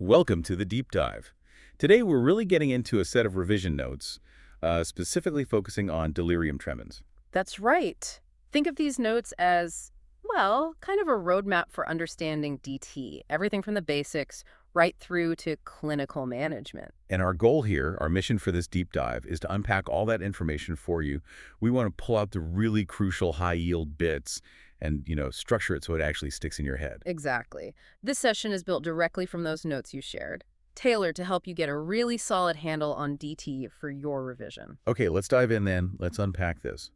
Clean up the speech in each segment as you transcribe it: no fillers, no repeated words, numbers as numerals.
Welcome to the deep dive. Today we're really getting into a set of revision notes, specifically focusing on delirium tremens. That's right. Think of these notes as, well, kind of a roadmap for understanding DT, everything from the basics right through to clinical management. And our goal here, our mission for this deep dive, is to unpack all that information for you. We want to pull out the really crucial high-yield bits and, structure it so it actually sticks in your head. Exactly. This session is built directly from those notes you shared, tailored to help you get a really solid handle on DT for your revision. Okay, let's dive in then. Let's unpack this.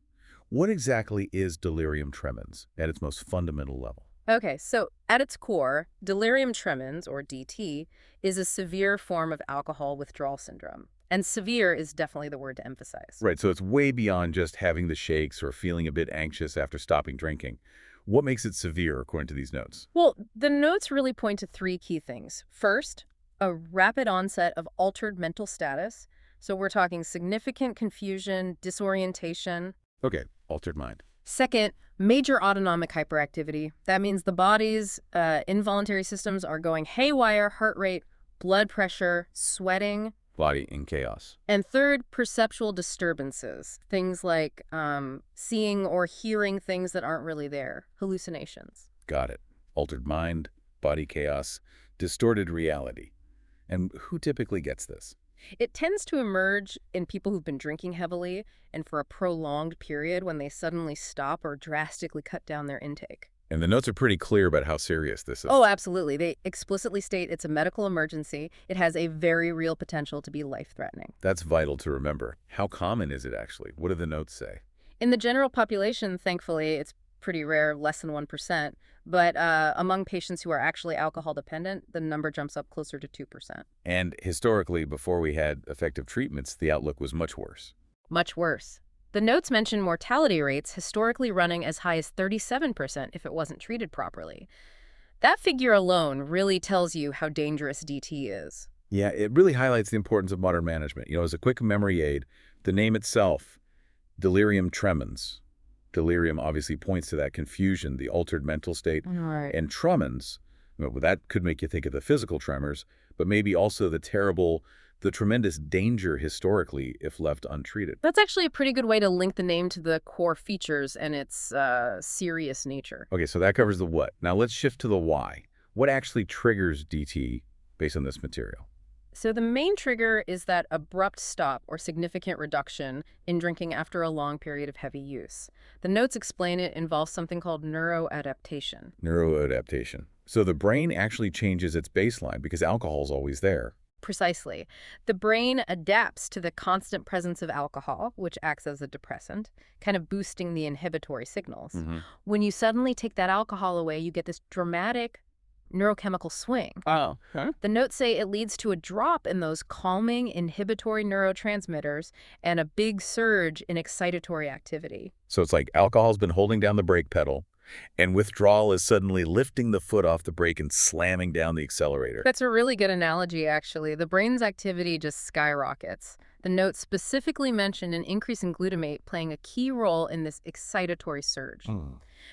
What exactly is delirium tremens at its most fundamental level? Okay, so at its core, delirium tremens, or DT, is a severe form of alcohol withdrawal syndrome. And severe is definitely the word to emphasize. Right, so it's way beyond just having the shakes or feeling a bit anxious after stopping drinking. What makes it severe, according to these notes? Well, the notes really point to three key things. First, a rapid onset of altered mental status. So we're talking significant confusion, disorientation. Okay, altered mind. Second, major autonomic hyperactivity. That means the body's involuntary systems are going haywire, heart rate, blood pressure, sweating. Body in chaos. And third, perceptual disturbances. Things like seeing or hearing things that aren't really there. Hallucinations. Got it. Altered mind, body chaos, distorted reality. And who typically gets this? It tends to emerge in people who've been drinking heavily and for a prolonged period when they suddenly stop or drastically cut down their intake. And the notes are pretty clear about how serious this is. Oh, absolutely. They explicitly state it's a medical emergency. It has a very real potential to be life-threatening. That's vital to remember. How common is it actually? What do the notes say? In the general population, thankfully, it's pretty rare, less than 1%. But among patients who are actually alcohol dependent, the number jumps up closer to 2%. And historically, before we had effective treatments, the outlook was much worse. Much worse. The notes mention mortality rates historically running as high as 37% if it wasn't treated properly. That figure alone really tells you how dangerous DT is. Yeah, it really highlights the importance of modern management. As a quick memory aid, the name itself, delirium tremens. Delirium obviously points to that confusion, the altered mental state. Right. And tremens, that could make you think of the physical tremors, but maybe also the tremendous danger historically if left untreated. That's actually a pretty good way to link the name to the core features and its serious nature. Okay, so that covers the what. Now let's shift to the why. What actually triggers DT based on this material? So the main trigger is that abrupt stop or significant reduction in drinking after a long period of heavy use. The notes explain it involves something called neuroadaptation. Neuroadaptation. So the brain actually changes its baseline because alcohol is always there. Precisely. The brain adapts to the constant presence of alcohol, which acts as a depressant, kind of boosting the inhibitory signals. When you suddenly take that alcohol away, you get this dramatic neurochemical swing. Oh, okay. The notes say it leads to a drop in those calming inhibitory neurotransmitters and a big surge in excitatory activity. So it's like alcohol's been holding down the brake pedal, and withdrawal is suddenly lifting the foot off the brake and slamming down the accelerator. That's a really good analogy, actually. The brain's activity just skyrockets. The notes specifically mention an increase in glutamate playing a key role in this excitatory surge.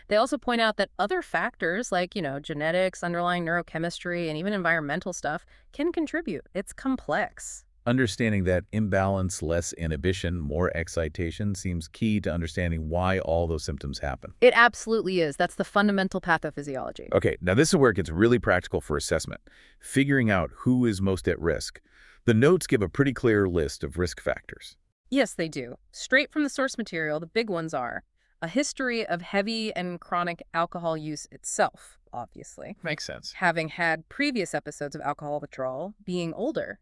They also point out that other factors like, genetics, underlying neurochemistry, and even environmental stuff can contribute. It's complex. Understanding that imbalance, less inhibition, more excitation seems key to understanding why all those symptoms happen. It absolutely is. That's the fundamental pathophysiology. Okay, now this is where it gets really practical for assessment. Figuring out who is most at risk. The notes give a pretty clear list of risk factors. Yes, they do. Straight from the source material, the big ones are a history of heavy and chronic alcohol use itself, obviously. Makes sense. Having had previous episodes of alcohol withdrawal, being older.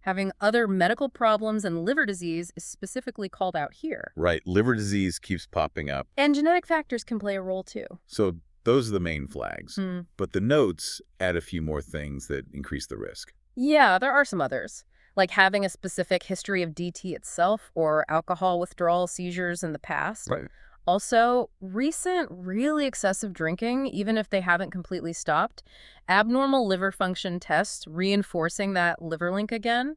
Having other medical problems and liver disease is specifically called out here. Right, liver disease keeps popping up. And genetic factors can play a role too. So those are the main flags. But the notes add a few more things that increase the risk. Yeah, there are some others, like having a specific history of DT itself or alcohol withdrawal seizures in the past. Right. Also, recent, really excessive drinking, even if they haven't completely stopped, abnormal liver function tests reinforcing that liver link again,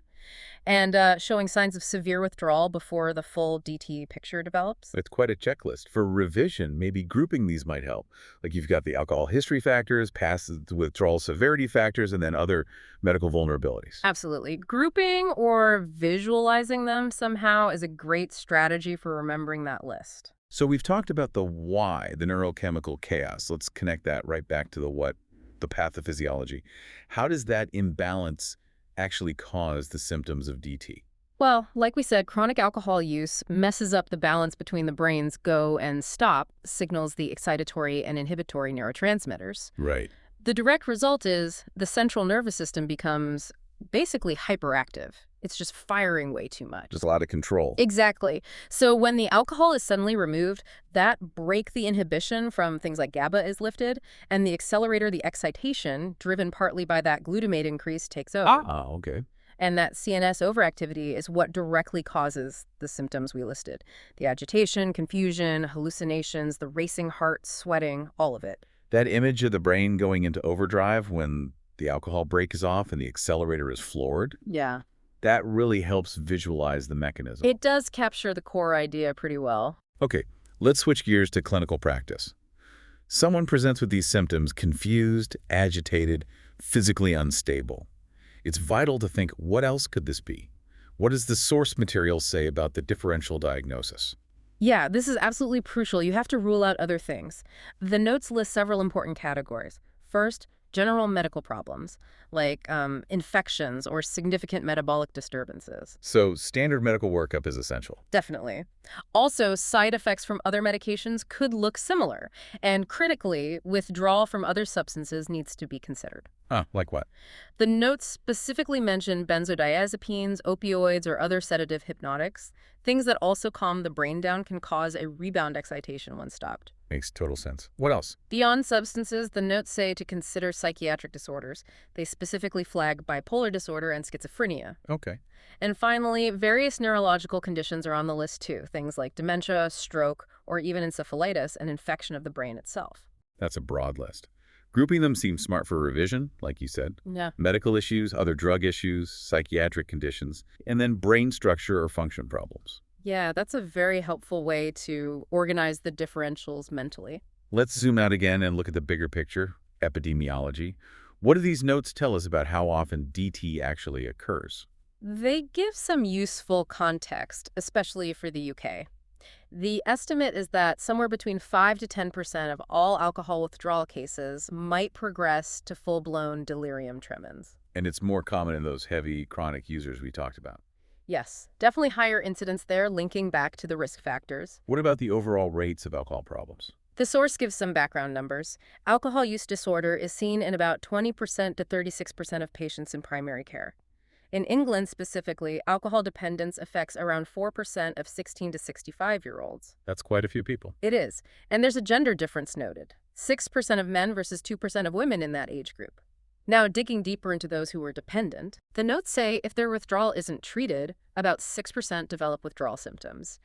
and showing signs of severe withdrawal before the full DT picture develops. It's quite a checklist. For revision, maybe grouping these might help. Like you've got the alcohol history factors, past withdrawal severity factors, and then other medical vulnerabilities. Absolutely. Grouping or visualizing them somehow is a great strategy for remembering that list. So we've talked about the why, the neurochemical chaos. Let's connect that right back to the what, the pathophysiology. How does that imbalance actually cause the symptoms of DT? Well, like we said, chronic alcohol use messes up the balance between the brain's go and stop signals, the excitatory and inhibitory neurotransmitters. Right. The direct result is the central nervous system becomes basically hyperactive. It's just firing way too much. Just a lot of control. Exactly. So when the alcohol is suddenly removed, that break the inhibition from things like GABA is lifted, and the accelerator, the excitation, driven partly by that glutamate increase, takes over. Ah, okay. And that CNS overactivity is what directly causes the symptoms we listed. The agitation, confusion, hallucinations, the racing heart, sweating, all of it. That image of the brain going into overdrive when the alcohol break is off and the accelerator is floored, Yeah. that really helps visualize the mechanism. It does capture the core idea pretty well. Okay, let's switch gears to clinical practice. Someone presents with these symptoms, confused, agitated, physically unstable. It's vital to think, what else could this be? What does the source material say about the differential diagnosis? Yeah, this is absolutely crucial. You have to rule out other things. The notes list several important categories. First, general medical problems, like infections or significant metabolic disturbances. So standard medical workup is essential. Definitely. Also, side effects from other medications could look similar. And critically, withdrawal from other substances needs to be considered. Like what? The notes specifically mention benzodiazepines, opioids, or other sedative hypnotics. Things that also calm the brain down can cause a rebound excitation when stopped. Makes total sense. What else? Beyond substances, the notes say to consider psychiatric disorders. They specifically flag bipolar disorder and schizophrenia. Okay. And finally, various neurological conditions are on the list too, things like dementia, stroke, or even encephalitis, an infection of the brain itself. That's a broad list. Grouping them seems smart for revision, like you said. Yeah. Medical issues, other drug issues, psychiatric conditions, and then brain structure or function problems. Yeah, that's a very helpful way to organize the differentials mentally. Let's zoom out again and look at the bigger picture, epidemiology. What do these notes tell us about how often DT actually occurs? They give some useful context, especially for the UK. The estimate is that somewhere between 5 to 10% of all alcohol withdrawal cases might progress to full-blown delirium tremens. And it's more common in those heavy chronic users we talked about. Yes, definitely higher incidence there, linking back to the risk factors. What about the overall rates of alcohol problems? The source gives some background numbers. Alcohol use disorder is seen in about 20% to 36% of patients in primary care. In England specifically, alcohol dependence affects around 4% of 16 to 65-year-olds. That's quite a few people. It is. And there's a gender difference noted. 6% of men versus 2% of women in that age group. Now, digging deeper into those who are dependent, the notes say if their withdrawal isn't treated, about 6% develop withdrawal symptoms.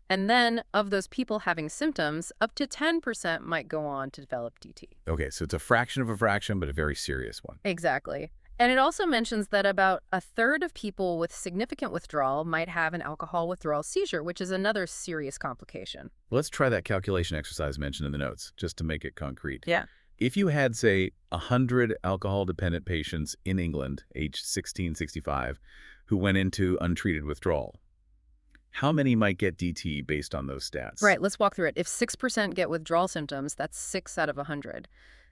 And then, of those people having symptoms, up to 10% might go on to develop DT. Okay, so it's a fraction of a fraction, but a very serious one. Exactly. And it also mentions that about a third of people with significant withdrawal might have an alcohol withdrawal seizure, which is another serious complication. Let's try that calculation exercise mentioned in the notes, just to make it concrete. Yeah. If you had, say, 100 alcohol-dependent patients in England, aged 16, 65, who went into untreated withdrawal, how many might get DT based on those stats? Right, let's walk through it. If 6% get withdrawal symptoms, that's 6 out of 100.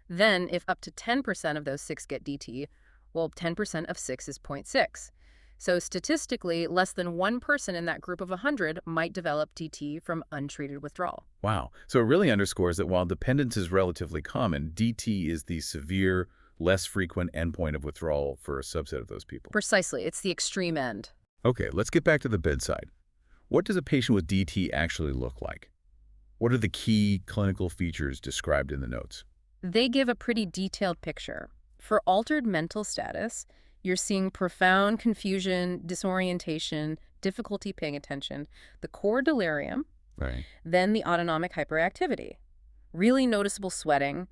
Then, if up to 10% of those 6 get DT, well, 10% of 6 is 0.6. So statistically, less than 1 person in that group of 100 might develop DT from untreated withdrawal. Wow. So it really underscores that while dependence is relatively common, DT is the severe, less frequent endpoint of withdrawal for a subset of those people. Precisely. It's the extreme end. Okay, let's get back to the bedside. What does a patient with DT actually look like? What are the key clinical features described in the notes? They give a pretty detailed picture. For altered mental status, you're seeing profound confusion, disorientation, difficulty paying attention, the core delirium, Right. then the autonomic hyperactivity, really noticeable sweating,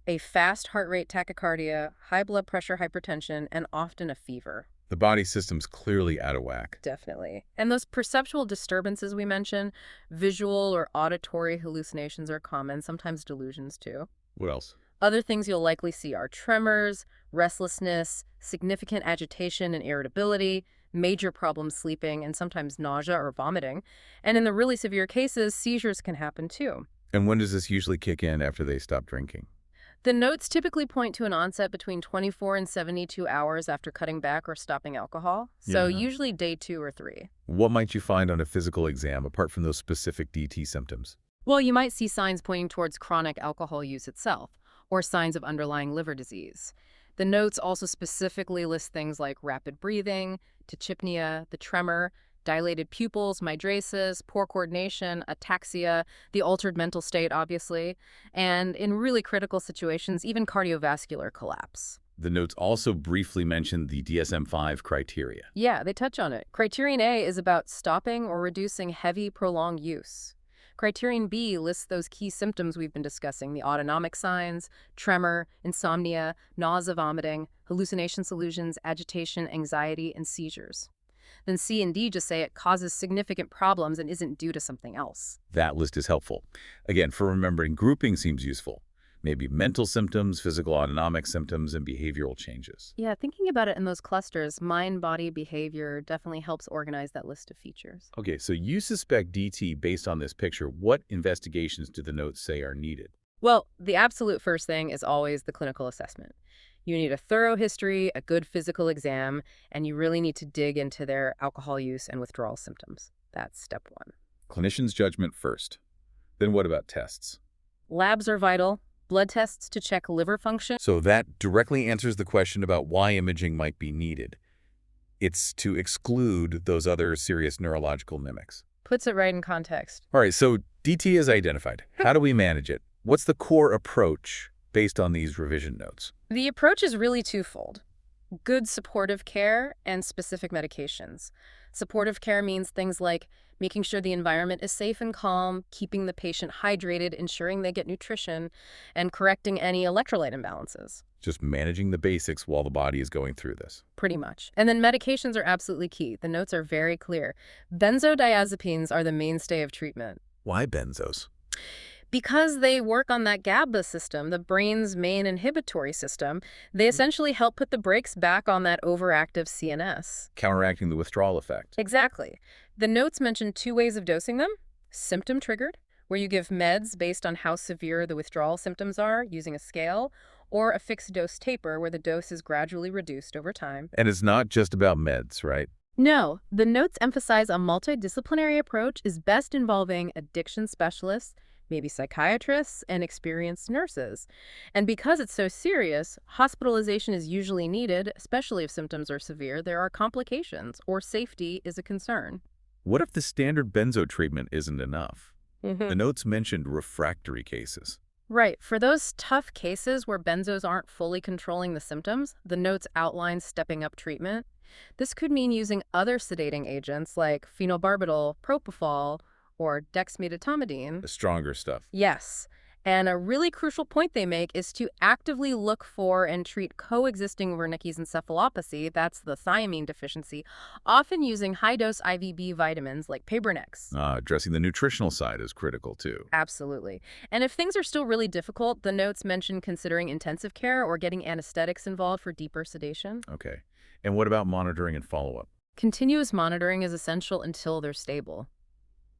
a fast heart rate tachycardia, high blood pressure hypertension, and often a fever. The body system's clearly out of whack. Definitely. And those perceptual disturbances we mentioned, visual or auditory hallucinations are common, sometimes delusions too. What else? Other things you'll likely see are tremors, restlessness, significant agitation and irritability, major problems sleeping, and sometimes nausea or vomiting. And in the really severe cases, seizures can happen too. And when does this usually kick in after they stop drinking? The notes typically point to an onset between 24 and 72 hours after cutting back or stopping alcohol, so Yeah. usually day 2 or 3. What might you find on a physical exam apart from those specific DT symptoms? Well, you might see signs pointing towards chronic alcohol use itself, or signs of underlying liver disease. The notes also specifically list things like rapid breathing, tachypnea, the tremor, dilated pupils, mydriasis, poor coordination, ataxia, the altered mental state, obviously, and in really critical situations, even cardiovascular collapse. The notes also briefly mention the DSM-5 criteria. Yeah, they touch on it. Criterion A is about stopping or reducing heavy, prolonged use. Criterion B lists those key symptoms we've been discussing, the autonomic signs, tremor, insomnia, nausea, vomiting, hallucination solutions, agitation, anxiety, and seizures. Then C and D just say it causes significant problems and isn't due to something else. That list is helpful. Again, for remembering, grouping seems useful. Maybe mental symptoms, physical autonomic symptoms, and behavioral changes. Yeah, thinking about it in those clusters, mind, body, behavior definitely helps organize that list of features. Okay, so you suspect DT based on this picture. What investigations do the notes say are needed? Well, the absolute first thing is always the clinical assessment. You need a thorough history, a good physical exam, and you really need to dig into their alcohol use and withdrawal symptoms. That's step 1. Clinician's judgment first. Then what about tests? Labs are vital. Blood tests to check liver function. So that directly answers the question about why imaging might be needed. It's to exclude those other serious neurological mimics. Puts it right in context. All right, so DT is identified. How do we manage it? What's the core approach based on these revision notes? The approach is really twofold. Good supportive care and specific medications. Supportive care means things like making sure the environment is safe and calm, keeping the patient hydrated, ensuring they get nutrition, and correcting any electrolyte imbalances. Just managing the basics while the body is going through this. Pretty much. And then medications are absolutely key. The notes are very clear. Benzodiazepines are the mainstay of treatment. Why benzos? Because they work on that GABA system, the brain's main inhibitory system, they essentially help put the brakes back on that overactive CNS. Counteracting the withdrawal effect. Exactly. The notes mention 2 ways of dosing them. Symptom-triggered, where you give meds based on how severe the withdrawal symptoms are using a scale, or a fixed-dose taper where the dose is gradually reduced over time. And it's not just about meds, right? No, the notes emphasize a multidisciplinary approach is best involving addiction specialists, maybe psychiatrists, and experienced nurses. And because it's so serious, hospitalization is usually needed, especially if symptoms are severe. There are complications, or safety is a concern. What if the standard benzo treatment isn't enough? The notes mentioned refractory cases. Right. For those tough cases where benzos aren't fully controlling the symptoms, the notes outline stepping up treatment. This could mean using other sedating agents like phenobarbital, propofol, or dexmedetomidine. The stronger stuff. Yes. And a really crucial point they make is to actively look for and treat coexisting Wernicke's encephalopathy, that's the thiamine deficiency, often using high-dose IVB vitamins like Pabernex. Addressing the nutritional side is critical, too. Absolutely. And if things are still really difficult, the notes mention considering intensive care or getting anesthetics involved for deeper sedation. Okay. And what about monitoring and follow-up? Continuous monitoring is essential until they're stable.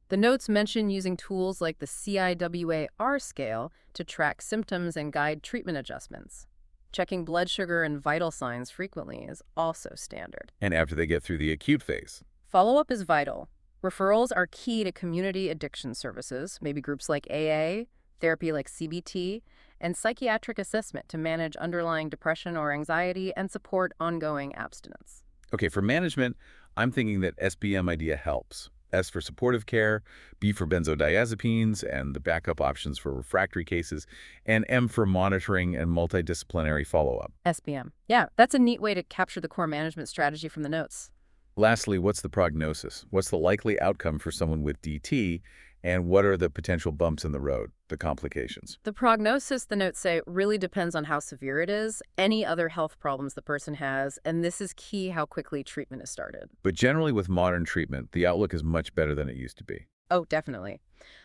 The notes mention using tools like the CIWA-R scale to track symptoms and guide treatment adjustments. Checking blood sugar and vital signs frequently is also standard. And after they get through the acute phase? Follow-up is vital. Referrals are key to community addiction services, maybe groups like AA, therapy like CBT, and psychiatric assessment to manage underlying depression or anxiety and support ongoing abstinence. Okay, for management, I'm thinking that SBM idea helps. S for supportive care, B for benzodiazepines and the backup options for refractory cases, and M for monitoring and multidisciplinary follow-up. SBM. Yeah, that's a neat way to capture the core management strategy from the notes. Lastly, what's the prognosis? What's the likely outcome for someone with DT, And what are the potential bumps in the road, the complications? The prognosis, the notes say, really depends on how severe it is, any other health problems the person has, and this is key how quickly treatment is started. But generally with modern treatment, the outlook is much better than it used to be. Oh, definitely.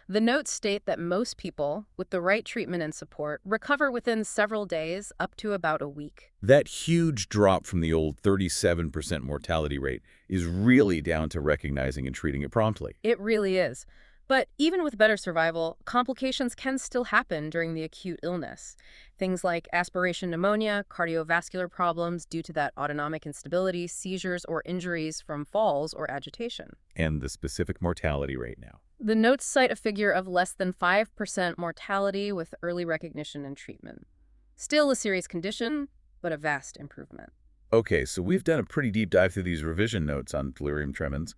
The notes state that most people, with the right treatment and support, recover within several days, up to about a week. That huge drop from the old 37% mortality rate is really down to recognizing and treating it promptly. It really is. But even with better survival, complications can still happen during the acute illness. Things like aspiration pneumonia, cardiovascular problems due to that autonomic instability, seizures or injuries from falls or agitation. And the specific mortality rate now. The notes cite a figure of less than 5% mortality with early recognition and treatment. Still a serious condition, but a vast improvement. Okay, so we've done a pretty deep dive through these revision notes on delirium tremens.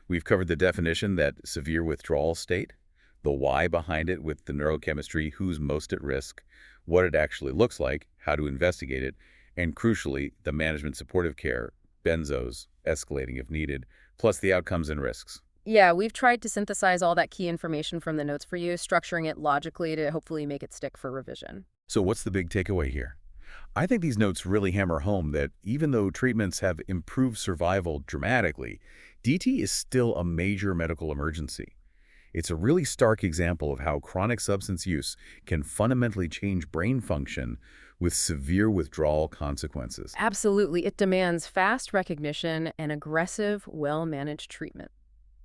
We've covered the definition, that severe withdrawal state, the why behind it with the neurochemistry, who's most at risk, what it actually looks like, how to investigate it, and crucially, the management supportive care, benzos, escalating if needed, plus the outcomes and risks. Yeah, we've tried to synthesize all that key information from the notes for you, structuring it logically to hopefully make it stick for revision. So what's the big takeaway here? I think these notes really hammer home that even though treatments have improved survival dramatically, DT is still a major medical emergency. It's a really stark example of how chronic substance use can fundamentally change brain function with severe withdrawal consequences. Absolutely. It demands fast recognition and aggressive, well-managed treatment.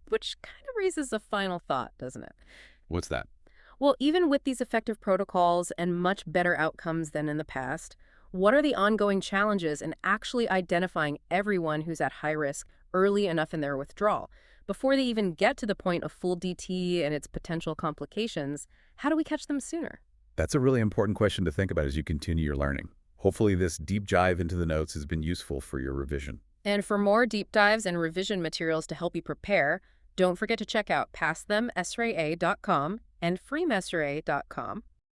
Which kind of raises a final thought, doesn't it? What's that? Well, even with these effective protocols and much better outcomes than in the past, what are the ongoing challenges in actually identifying everyone who's at high risk early enough in their withdrawal? Before they even get to the point of full DT and its potential complications, how do we catch them sooner? That's a really important question to think about as you continue your learning. Hopefully this deep dive into the notes has been useful for your revision. And for more deep dives and revision materials to help you prepare, don't forget to check out PassThemSRA.com and FreeMSRA.com.